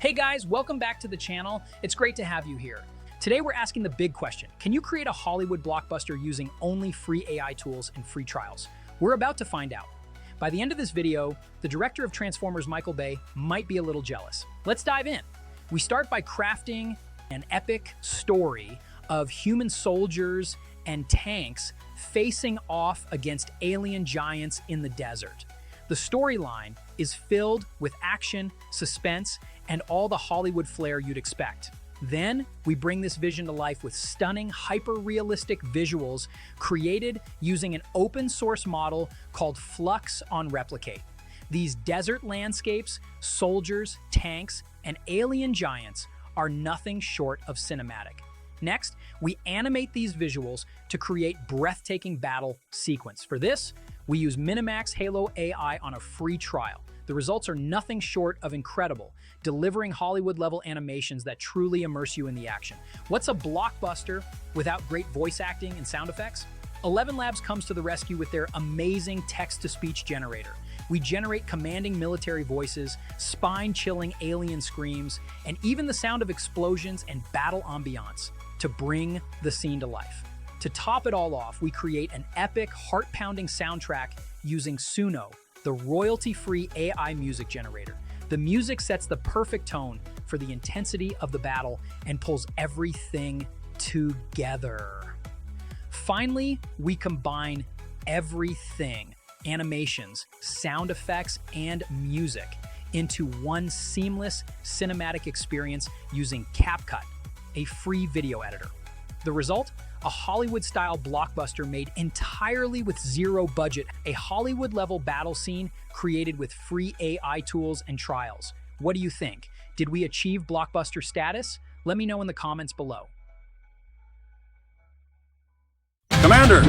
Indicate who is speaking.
Speaker 1: Hey guys, welcome back to the channel. It's great to have you here. Today we're asking the big question. Can you create a Hollywood blockbuster using only free AI tools and free trials? We're about to find out. By the end of this video, the director of Transformers, Michael Bay, might be a little jealous. Let's dive in. We start by crafting an epic story of human soldiers and tanks facing off against alien giants in the desert. The storyline is filled with action, suspense, and all the Hollywood flair you'd expect. Then, we bring this vision to life with stunning, hyper-realistic visuals created using an open-source model called Flux on Replicate. These desert landscapes, soldiers, tanks, and alien giants are nothing short of cinematic. Next, we animate these visuals to create breathtaking battle sequence. For this, we use Minimax Halo AI on a free trial. The results are nothing short of incredible, delivering Hollywood-level animations that truly immerse you in the action. What's a blockbuster without great voice acting and sound effects? 11 Labs comes to the rescue with their amazing text-to-speech generator. We generate commanding military voices, spine-chilling alien screams, and even the sound of explosions and battle ambiance to bring the scene to life. To top it all off, we create an epic, heart-pounding soundtrack using Suno, the royalty-free AI music generator. The music sets the perfect tone for the intensity of the battle and pulls everything together. Finally, we combine everything, animations, sound effects, and music into one seamless cinematic experience using CapCut, a free video editor. The result? A Hollywood-style blockbuster made entirely with zero budget, a Hollywood-level battle scene created with free AI tools and trials. What do you think? Did we achieve blockbuster status? Let me know in the comments below.
Speaker 2: Commander,